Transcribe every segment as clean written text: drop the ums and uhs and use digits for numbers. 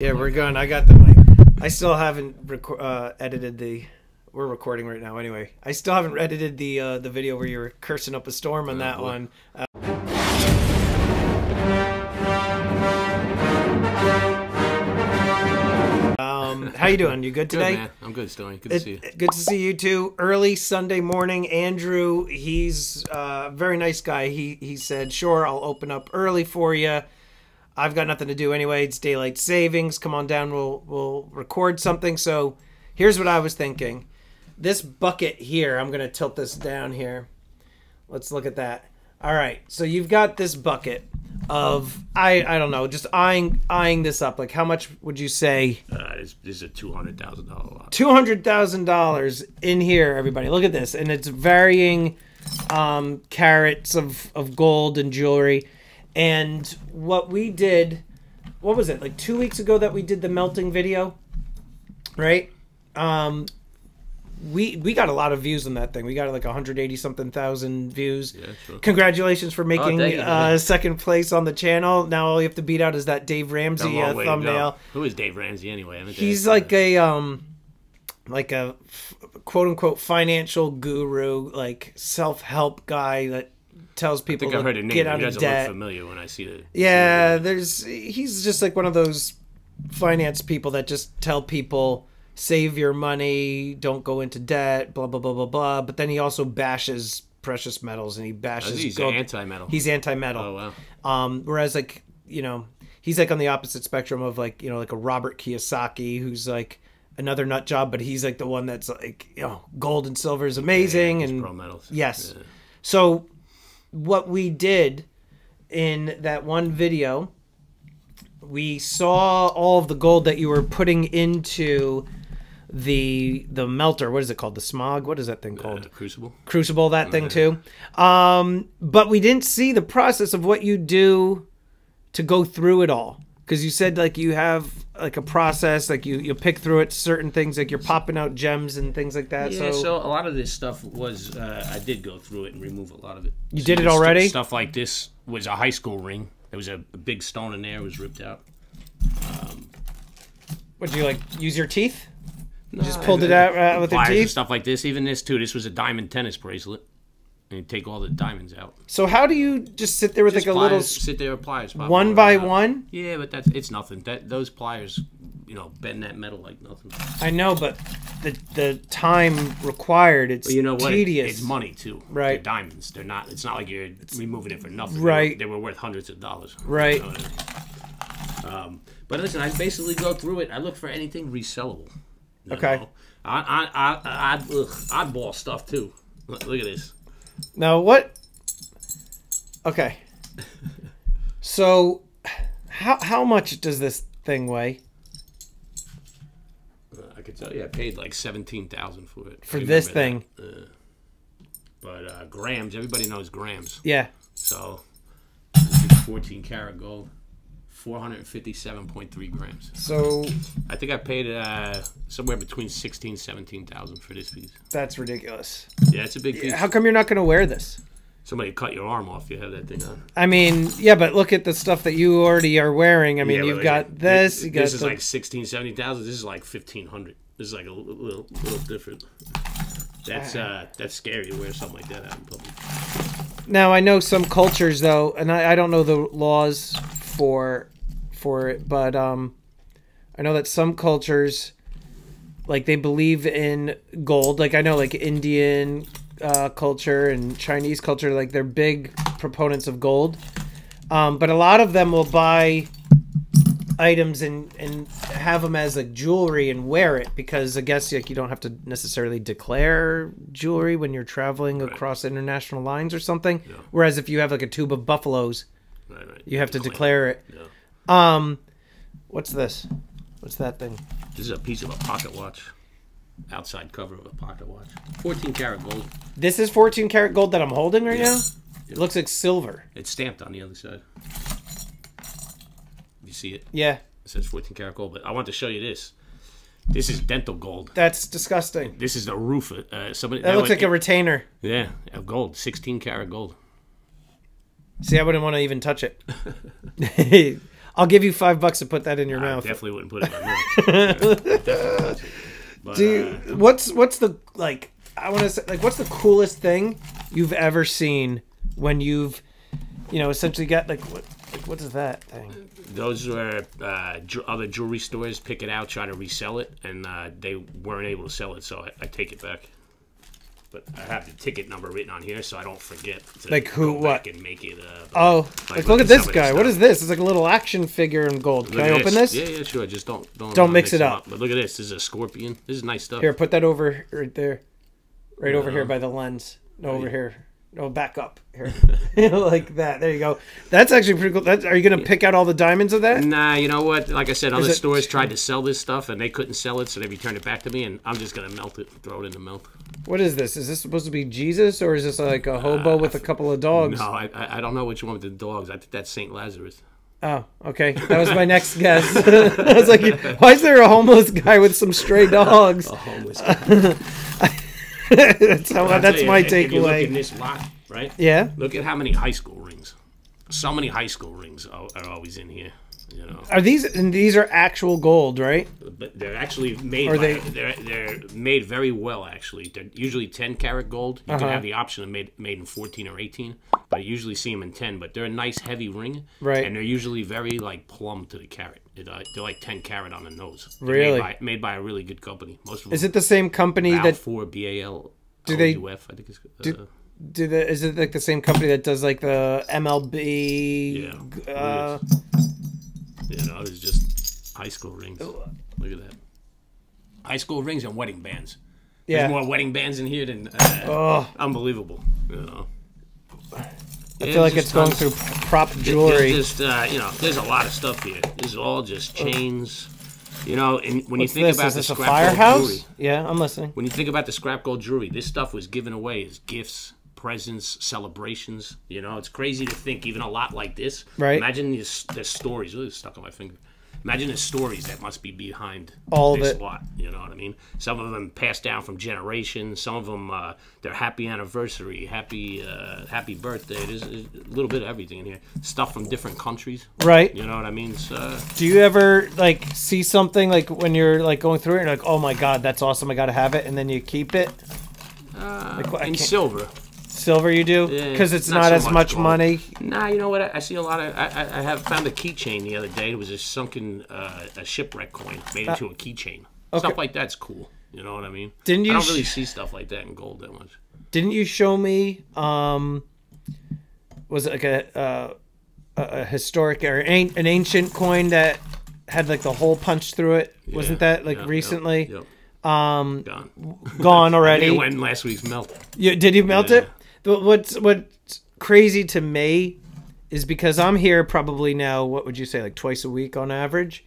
Yeah, we're going. I got the mic. I still haven't edited the. We're recording right now. Anyway, I still haven't edited the video where you were cursing up a storm on that one. How you doing? You good today? Good, man. I'm good, Stormy. Good to see you. Good to see you too. Early Sunday morning. Andrew, he's a very nice guy. He said, "Sure, I'll open up early for you. I've got nothing to do anyway. It's daylight savings. Come on down. We'll record something." So here's what I was thinking. This bucket here, I'm going to tilt this down here. Let's look at that. All right. So you've got this bucket of, I don't know, just eyeing this up. Like, how much would you say? This is a $200,000 lot. $200,000 in here, everybody. Look at this. And it's varying carats of gold and jewelry. And what we did, what was it, like 2 weeks ago that we did the melting video, right? We got a lot of views on that thing. We got like 180-something thousand views. Yeah, sure. Congratulations for making second place on the channel. Now all you have to beat out is that Dave Ramsey thumbnail. Who is Dave Ramsey anyway? He's like a quote-unquote financial guru, like self-help guy that tells people to get out of debt. Look familiar when I see it. Yeah, he's just like one of those finance people that just tell people, save your money, don't go into debt, blah blah blah blah blah. But then he also bashes precious metals and he bashes. He's anti-metal. He's anti-metal. Oh wow. Whereas like he's like on the opposite spectrum of like like a Robert Kiyosaki, who's like another nut job, but he's like the one that's like gold and silver is amazing and pro metals. Yes. Yeah. So what we did in that one video, we saw all of the gold that you were putting into the melter. What is it called? The smog? What is that thing called? Crucible. Crucible, that thing too. But we didn't see the process of what you do to go through it all. Because you said like you have like a process, like you pick through it, certain things, like you're popping out gems and things like that. Yeah, so a lot of this stuff was, I did go through it and remove a lot of it. You did it already? Stuff like this was a high school ring. There was a big stone in there. It was ripped out. Would you like use your teeth? You just pulled it out with your teeth? And stuff like this. Even this too. This was a diamond tennis bracelet. And you take all the diamonds out. So how do you just sit there with like a little... Sit there with pliers. One by one? Yeah, but it's nothing. Those pliers, bend that metal like nothing. I know, but the time required, it's tedious. It's money too. Right. They're diamonds. They're not. It's not like you're removing it for nothing. Right. They were worth hundreds of dollars. Right. But listen, I basically go through it. I look for anything resellable. Okay. Oddball stuff too. Look at this. Now what? Okay. So, how much does this thing weigh? I could tell you, I paid like $17,000 for it. For this thing. But grams, everybody knows grams. Yeah. So, this is 14 karat gold, 457.3 grams. So, I think I paid somewhere between $16,000 and $17,000 for this piece. That's ridiculous. Yeah, it's a big piece. How come you're not going to wear this? Somebody cut your arm off. You have that thing on. I mean, yeah, but look at the stuff that you already are wearing. I mean, you've got this. This is like $16,000, $17,000. This is like $1,500. This is like a little different. That's scary to wear something like that out in public. Now I know some cultures though, and I don't know the laws for it, but I know that some cultures, like, they believe in gold. Like, I know like Indian culture and Chinese culture, like, they're big proponents of gold, but a lot of them will buy items and have them as like jewelry and wear it, because I guess like you don't have to necessarily declare jewelry when you're traveling across international lines or something. Yeah. Whereas if you have like a tube of buffaloes, you have to declare it. Yeah. What's this? What's that thing? This is a piece of a pocket watch. Outside cover of a pocket watch. 14 karat gold. This is 14 karat gold that I'm holding right now? It looks like silver. It's stamped on the other side. You see it? Yeah. It says 14 karat gold, but I want to show you this. This is dental gold. That's disgusting. This is the roof. That looks like a retainer. Yeah, of gold. 16 karat gold. See, I wouldn't want to even touch it. I'll give you $5 to put that in your I mouth. definitely wouldn't put it in my mouth. Definitely not. But, Dude, what's the like? I want to say like, what's the coolest thing you've ever seen when you've, essentially got like what is that thing? Those were other jewelry stores pick it out, try to resell it, and they weren't able to sell it, so I take it back. But I have the ticket number written on here, so I don't forget to like who, go what, back and make it. Like look at this guy. What is this? It's like a little action figure in gold. Can I open this? Yeah, sure. Just don't mix it up. But look at this. This is a scorpion. This is nice stuff. Here, put that over right there, over here by the lens. No, over here. No, back up here, like that. There you go. That's actually pretty cool. Are you gonna pick out all the diamonds of that? Nah, you know what? Like I said, other stores tried to sell this stuff and they couldn't sell it, so they returned it back to me, and I'm just gonna melt it, throw it in the melt. What is this? Is this supposed to be Jesus, or is this like a hobo with a couple of dogs? No, I don't know which one with the dogs. I think that's Saint Lazarus. Oh, okay. That was my next guess. I was like, why is there a homeless guy with some stray dogs? A homeless guy. That's my takeaway. If you look in this lot, right? Yeah. Look at how many high school rings. So many high school rings are always in here. Are these are actual gold, right? But they're actually made. They're made very well. Actually, they're usually 10-karat gold. You can have the option of made in 14 or 18, but I usually see them in 10. But they're a nice heavy ring, right? And they're usually very like plumb to the carat. They're like 10-karat on the nose. They're really made by a really good company. Most of them. Is it the same company that for BAL? Do they? UF, I think it's. Is it like the same company that does like the MLB? Yeah. It's just high school rings. Look at that. High school rings and wedding bands. Yeah. There's more wedding bands in here than unbelievable. I feel like it's going through prop jewelry. There's just, there's a lot of stuff here. This is all just chains. And when you think about the scrap gold jewelry. Yeah, I'm listening. When you think about the scrap gold jewelry, this stuff was given away as gifts, presents, celebrations. It's crazy to think even a lot like this. Right. Imagine the stories. Really stuck on my finger. Imagine the stories that must be behind all this of it. lot. You know what I mean? Some of them passed down from generations. Some of them, their happy anniversary, happy birthday. There's a little bit of everything in here. Stuff from different countries. Right. You know what I mean? Do you ever like see something like when you're like going through it and you're like, oh my god, that's awesome, I gotta have it, and then you keep it? In silver. Silver you do? Because it's not so as much money? Nah, you know what? I see a lot of... I have found a keychain the other day. It was a sunken a shipwreck coin made into a keychain. Okay. Stuff like that's cool. You know what I mean? I don't really see stuff like that in gold that much. Didn't you show me... was it like a historic or an ancient coin that had like the hole punched through it? Wasn't that like recently? Yep. Gone already. It went in last week's melt. Did you melt it? But what's crazy to me is because I'm here probably now, what would you say, like twice a week on average,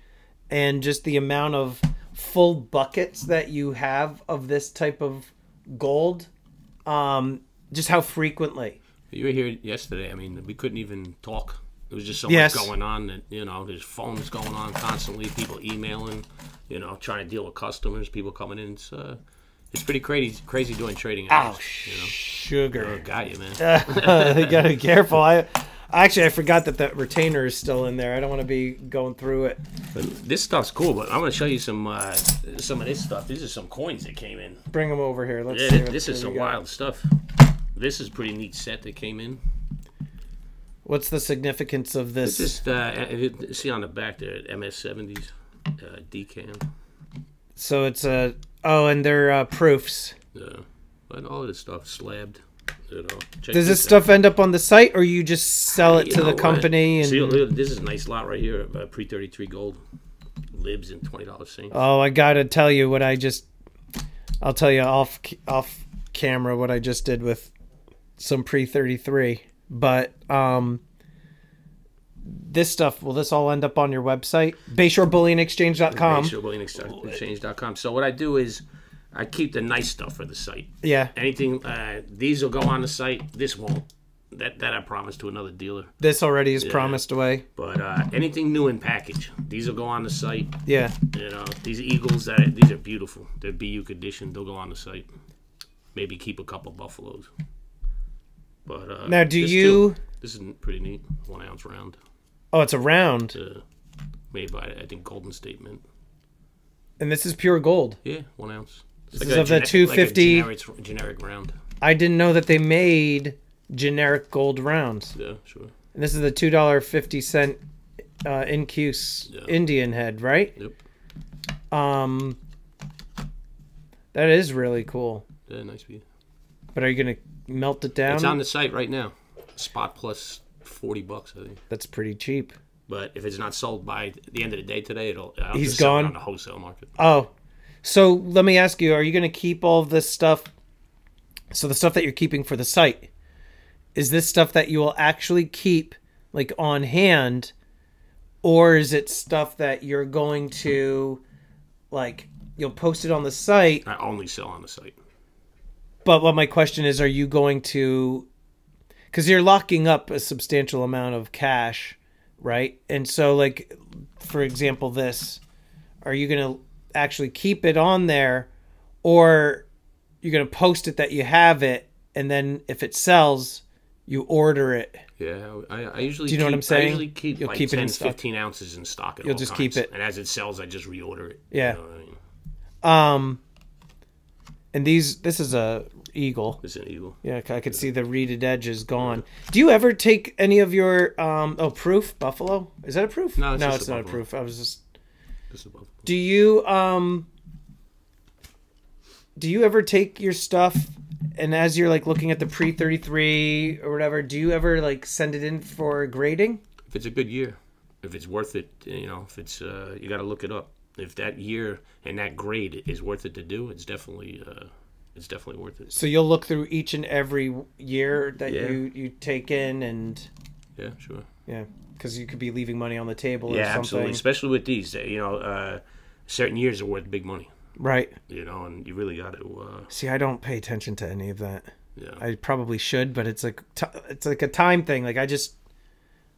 and just the amount of full buckets that you have of this type of gold, just how frequently. You were here yesterday. I mean, we couldn't even talk. There was just so much going on that, there's phones going on constantly, people emailing, trying to deal with customers, people coming in. It's pretty crazy doing trading hours. Sugar. Oh, got you, man. You gotta be careful. I forgot that the retainer is still in there. I don't want to be going through it. But this stuff's cool, but I'm going to show you some of this stuff. These are some coins that came in. Bring them over here. Let's see. This is some wild stuff. This is a pretty neat set that came in. What's the significance of this? It's just, see on the back there, MS-70s, decam. So it's and they're proofs. Yeah, but all of this stuff slabbed. Does this stuff end up on the site, or you just sell it to the company? And... See, look, this is a nice lot right here of pre-33 gold. Libs and $20 Saints. Oh, I gotta tell you what I'll tell you off camera what I just did with some pre-33. But this stuff, will this all end up on your website? Bayshore Bullion Exchange.com. Bayshore Bullion Exchange.com. So what I do is I keep the nice stuff for the site. Yeah. Anything, these will go on the site. This won't. That I promised to another dealer. This already is promised away. But anything new in package, these will go on the site. Yeah. These eagles, these are beautiful. They're BU conditioned. They'll go on the site. Maybe keep a couple buffaloes. But now, this is pretty neat. 1 ounce round. Oh, it's a round. made by, I think, Golden State Mint. And this is pure gold. Yeah, 1 ounce. This is of the 250. Like a generic round. I didn't know that they made generic gold rounds. Yeah, sure. And this is the $2.50 Incuse Indian head, right? Yep. That is really cool. Yeah, nice piece. But are you gonna melt it down? It's on the site right now. Spot plus $40, I think. That's pretty cheap. But if it's not sold by the end of the day today, I'll He's just sell gone it on the wholesale market. Oh, so let me ask you: are you gonna keep all of this stuff? So the stuff that you're keeping for the site, is this stuff that you will actually keep like on hand, or is it stuff that you're going to like you'll post it on the site? I only sell on the site. But what my question is, are you going to, because you're locking up a substantial amount of cash, right? And so, like, for example, this, are you going to actually keep it on there, or you're going to post it that you have it, and then if it sells, you order it? Yeah, I usually Do you know what I'm saying? I usually keep You'll like keep 10, it in 15 ounces in stock at You'll all just times. keep it. And as it sells, I just reorder it. Yeah. You know what I mean? And this is a eagle. It's an eagle. Yeah, I could see the reeded edge is gone. Do you ever take any of your proof buffalo? Is that a proof? No, it's not a buffalo. proof. I was just. Just a buffalo. Do you ever take your stuff and as you're like looking at the pre-33 or whatever, do you ever like send it in for grading? If it's a good year, if it's worth it, you know, if it's you got to look it up. If that year and that grade is worth it to do, it's definitely worth it. So you'll look through each and every year that Yeah. you take in, and Yeah, sure. yeah, because you could be leaving money on the table or Yeah, something. absolutely. Especially with these, you know, certain years are worth big money. Right. You know, and you really got to. See, I don't pay attention to any of that. Yeah. I probably should, but it's like it's like a time thing. Like I just.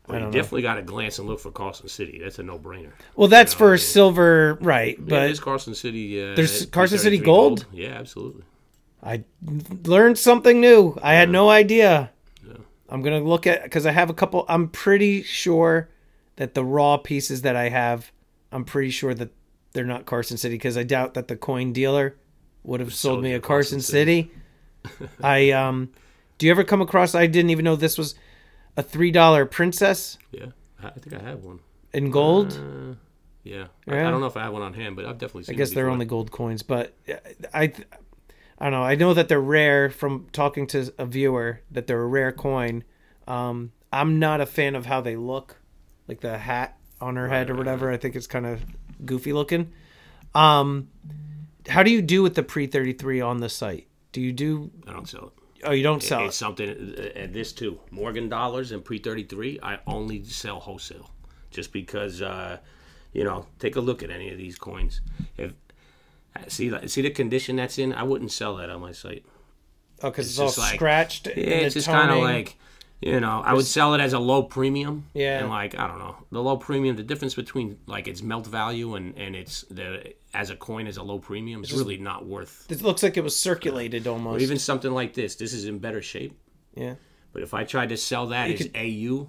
Well, I you don't know. definitely got to glance and look for Carson City. That's a no-brainer. Well, that's You know for what I mean? silver, right? Yeah, But there's Carson City. there's at Carson City 333 gold? Yeah, absolutely. I learned something new. I had no idea. Yeah. I'm gonna look at because I have a couple. I'm pretty sure that the raw pieces that I have, I'm pretty sure that they're not Carson City because I doubt that the coin dealer would have sold me you a Carson City. I do you ever come across? I didn't even know this was a $3 princess Yeah, I think I have one. in gold. Yeah. Yeah. I don't know if I have one on hand, but I've definitely seen I guess it they're before. only gold coins, but I don't know. I know that they're rare from talking to a viewer that they're a rare coin. I'm not a fan of how they look, like the hat on her head or whatever. I think it's kind of goofy looking. How do you do with the pre-33 on the site? Do you do? I don't sell it. Oh, you don't sell It's it. something, and this too, Morgan dollars and pre-33, I only sell wholesale. Just because, you know, take a look at any of these coins. If see the condition that's in, I wouldn't sell that on my site. Oh, because it's it's all just like- scratched. Yeah, and it's the just kind of toning. like, you know, I would sell it as a low premium. Yeah. And like, I don't know, the low premium, the difference between like its melt value and it's as a coin as a low premium is really not worth. It looks like it was circulated Or almost. even something like this. This is in better shape. Yeah. But if I tried to sell that as AU,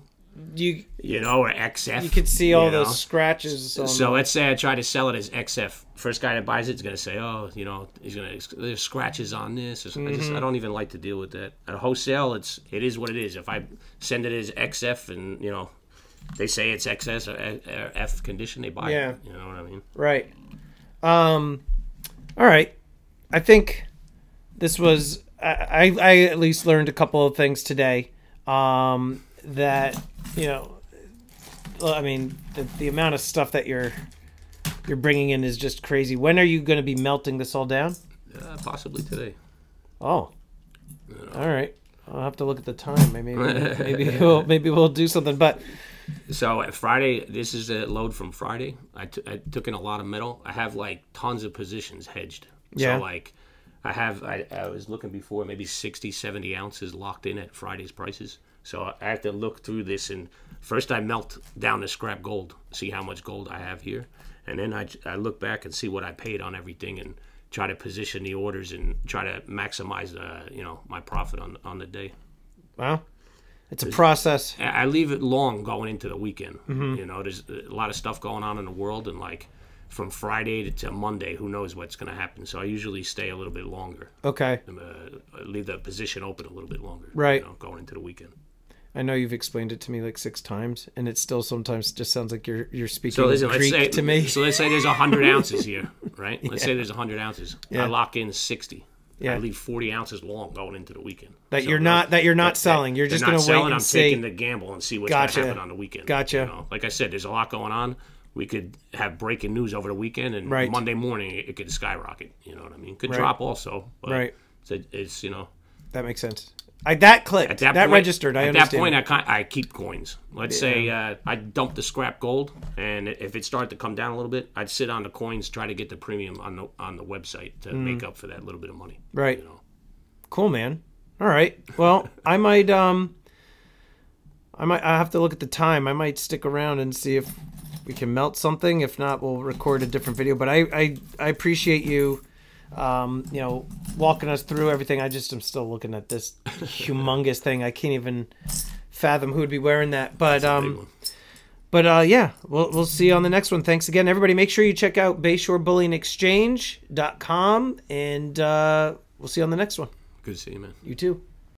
You or XF, you could see all you know? those scratches. On So let's say I try to sell it as XF. First guy that buys it is going to say, "Oh, you know, there's scratches on this." I don't even like to deal with that. At wholesale, it is what it is. If I send it as XF and you know they say it's XS or F condition, they buy it. You know what I mean? Right. All right. I think this was. I at least learned a couple of things today. That you know, I mean, the amount of stuff that you're bringing in is just crazy. When are you going to be melting this all down? Possibly today. Oh, all right. I'll have to look at the time. Maybe we'll do something. But so at Friday, this is a load from Friday. I took in a lot of metal. I have like tons of positions hedged. Yeah. So like I was looking before, maybe 60, 70 ounces locked in at Friday's prices. So I have to look through this, and first I melt down the scrap gold, see how much gold I have here, and then I look back and see what I paid on everything, and try to position the orders and try to maximize you know, my profit on the day. wow. It's a process. I leave it long going into the weekend. You know, there's a lot of stuff going on in the world, and like from Friday to Monday, who knows what's going to happen. So I usually stay a little bit longer. Okay. Leave the position open a little bit longer. Right. You know, going into the weekend. I know you've explained it to me like 6 times, and it still sometimes just sounds like you're speaking so listen, Greek to me. So let's say there's 100 ounces here, right? Let's say there's 100 ounces. Yeah. I lock in 60. Yeah. I leave 40 ounces long going into the weekend. That you're not selling. You're just going to wait and I'm see. taking the gamble and see what's going to happen on the weekend. Gotcha. You know? Like I said, there's a lot going on. We could have breaking news over the weekend, and Monday morning it could skyrocket. You know what I mean? Could drop also. But it's you know. That makes sense. That clicked. That point, registered. I understand. At that point, I keep coins. Let's say I dump the scrap gold, and if it started to come down a little bit, I'd sit on the coins, try to get the premium on the website to make up for that little bit of money. Right. You know? Cool, man. All right. Well, I might I have to look at the time. I might stick around and see if we can melt something. If not, we'll record a different video. But I appreciate you. You know, walking us through everything. I'm still looking at this humongous thing. I can't even fathom who would be wearing that. But yeah, we'll see you on the next one. Thanks again, everybody. Make sure you check out Bayshore Bullion Exchange.com, and we'll see you on the next one. Good to see you, man. You too.